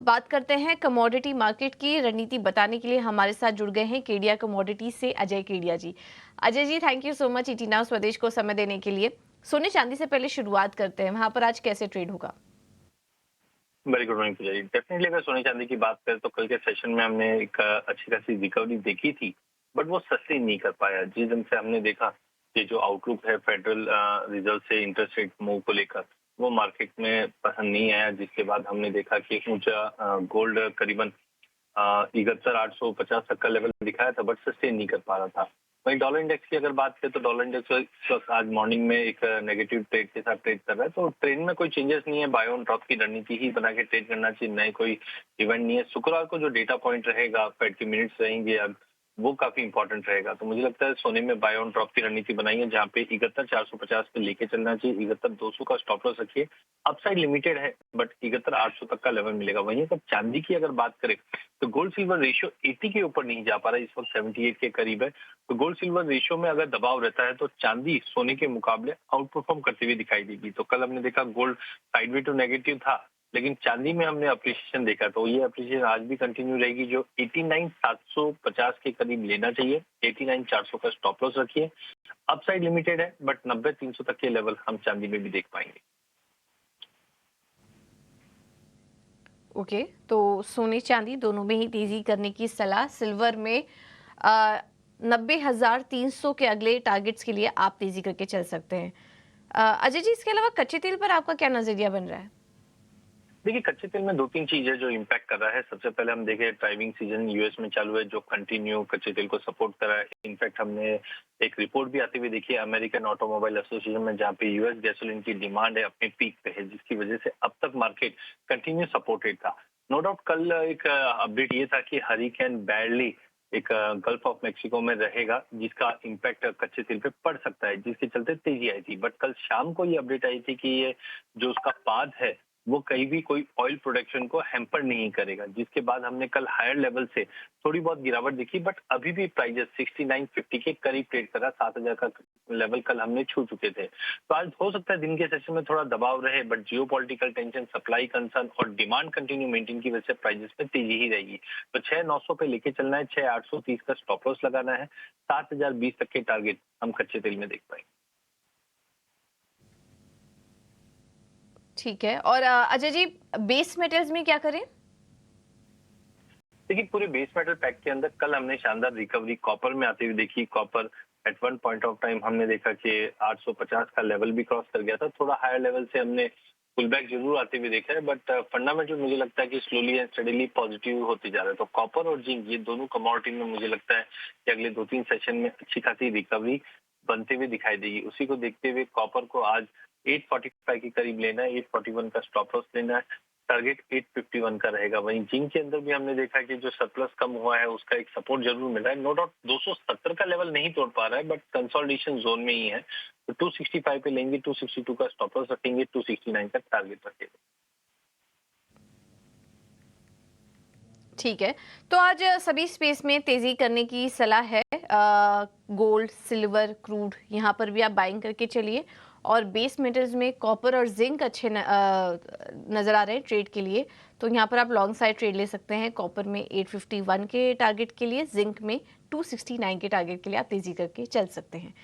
बात करते हैं कमोडिटी मार्केट की रणनीति बताने के लिए हमारे साथ जुड़ गए हैं केडिया कमोडिटी से Ajay Kedia ji. Ajay ji, thank you so much ET Now Swadesh को समय देने के लिए। सोने चांदी से पहले शुरुआत करते हैं, वहां पर आज कैसे ट्रेड होगा? वेरी गुड मॉर्निंग पूजा जी। डेफिनेटली अगर सोने चांदी की बात करें तो कल के सेशन में हमने एक अच्छी खासी रिकवरी देखी थी, बट वो सस्टेन नहीं कर पाया। जिस दिन से हमने देखा कि जो आउटलुक है फेडरल रिजर्व से इंटरेस्ट रेट मूव को लेकर, वो मार्केट में पसंद नहीं आया, जिसके बाद हमने देखा कि ऊंचा गोल्ड करीबन 71,850 तक का लेवल दिखाया था, बट सस्टेन नहीं कर पा रहा था। वहीं डॉलर इंडेक्स की अगर बात करें तो डॉलर इंडेक्स इस वक्त आज मॉर्निंग में एक नेगेटिव ट्रेड के साथ ट्रेड कर रहा है, तो ट्रेड में कोई चेंजेस नहीं है। बाय ऑन ड्रॉप की रणनीति ही बना के ट्रेड करना चाहिए, नए कोई इवेंट नहीं है। शुक्रवार को जो डेटा पॉइंट रहेगा, फेड की मिनट्स रहेंगे, अब वो काफी इंपॉर्टेंट रहेगा। तो मुझे लगता है सोने में बाय ऑन ड्रॉप की रणनीति बनाई है, जहाँ पे 71,450 पे लेके चलना चाहिए। 71,200 का स्टॉप लॉस रखिए। अपसाइड लिमिटेड है, बट 71,800 तक का लेवल मिलेगा। वहीं अगर चांदी की अगर बात करें तो गोल्ड सिल्वर रेशियो 80 के ऊपर नहीं जा पा रहा है, इस वक्त 78 के करीब है। तो गोल्ड सिल्वर रेशियो में अगर दबाव रहता है तो चांदी सोने के मुकाबले आउट परफॉर्म करती हुई दिखाई देगी। तो कल हमने देखा गोल्ड साइडवे टू नेगेटिव था, लेकिन चांदी में हमने अप्रिशिएशन देखा, तो ये अप्रिशिएशन आज भी कंटिन्यू रहेगी। जो 89,750 के करीब लेना चाहिए, 89,400 का स्टॉप लॉस रखिए। अपसाइड लिमिटेड है, बट 90,300 तक के लेवल हम चांदी में भी देख पाएंगे। ओके, तो सोने चांदी दोनों में ही तेजी करने की सलाह। सिल्वर में आ, 90,300 के अगले टारगेट्स के लिए आप तेजी करके चल सकते हैं। अजय जी, इसके अलावा कच्चे तेल पर आपका क्या नजरिया बन रहा है? देखिए, कच्चे तेल में दो तीन चीजें जो इम्पैक्ट कर रहा है। सबसे पहले हम देखें, ड्राइविंग सीजन यूएस में चालू है, जो कंटिन्यू कच्चे तेल को सपोर्ट कर रहा है। इनफैक्ट हमने एक रिपोर्ट भी आती हुई देखी है अमेरिकन ऑटोमोबाइल एसोसिएशन में, जहाँ पे यूएस गैसोलीन की डिमांड है अपने पीक पे है, जिसकी वजह से अब तक मार्केट कंटिन्यू सपोर्टेड था। नो डाउट कल एक अपडेट ये था कि हरिकेन बैडली एक गल्फ ऑफ मेक्सिको में रहेगा, जिसका इम्पैक्ट कच्चे तेल पे पड़ सकता है, जिसके चलते तेजी आई थी। बट कल शाम को ये अपडेट आई थी कि ये जो उसका पाथ है वो कहीं भी कोई ऑयल प्रोडक्शन को हैम्पर नहीं करेगा, जिसके बाद हमने कल हायर लेवल से थोड़ी बहुत गिरावट देखी। बट अभी भी प्राइजेस 6950 के करीब ट्रेड कर रहा। 7,000 का लेवल कल हमने छू चुके थे। तो आज हो सकता है दिन के सेशन में थोड़ा दबाव रहे, but Jio political tension, supply concern और डिमांड कंटिन्यू मेंटेन की वजह से प्राइजेस में तेजी ही रहेगी। तो 6,900 पे लेके चलना है, 6,830 का स्टॉप लॉस लगाना है। 7,020 तक के टारगेट हम कच्चे तेल में देख पाएंगे। ठीक है। और अजय जी, बेस मेटल्स में क्या करें? देखिए, पूरे बेस मेटल पैक के अंदर कल हमने शानदार रिकवरी कॉपर में आती हुई देखी। Copper at one point of time हमने देखा कि 850 का लेवल भी क्रॉस कर गया था। थोड़ा हायर लेवल से हमने पुल बैक जरूर आते हुए देखा है, बट फंडामेंटल मुझे लगता है कि स्लोली एंड स्टडीली पॉजिटिव होते जा रहा है। तो कॉपर और जिंक, ये दोनों कमोडिटी में मुझे लगता है कि अगले 2-3 सेशन में अच्छी खासी रिकवरी बनते हुए दिखाई देगी। उसी को देखते हुए कॉपर को आज 845 के करीब लेना है, 841 का स्टॉप लॉस लेना है। टारगेट 851 का रहेगा। वहीं जिंक के अंदर भी हमने देखा कि जो सरप्लस कम हुआ है, उसका एक सपोर्ट जरूर मिल रहा है। नो डाउट 270 का लेवल नहीं तोड़ पा रहा है, बट कंसोलिडेशन जोन में ही है। तो 265 पे लेंगे, 262 का स्टॉप लॉस रखेंगे, 269 का टारगेट रखेंगे। ठीक है, तो आज सभी स्पेस में तेजी करने की सलाह है। गोल्ड, सिल्वर, क्रूड, यहाँ पर भी आप बाइंग करके चलिए। और बेस मेटल्स में कॉपर और जिंक अच्छे नजर आ रहे हैं ट्रेड के लिए। तो यहाँ पर आप लॉन्ग साइड ट्रेड ले सकते हैं। कॉपर में 851 के टारगेट के लिए, जिंक में 269 के टारगेट के लिए आप तेजी करके चल सकते हैं।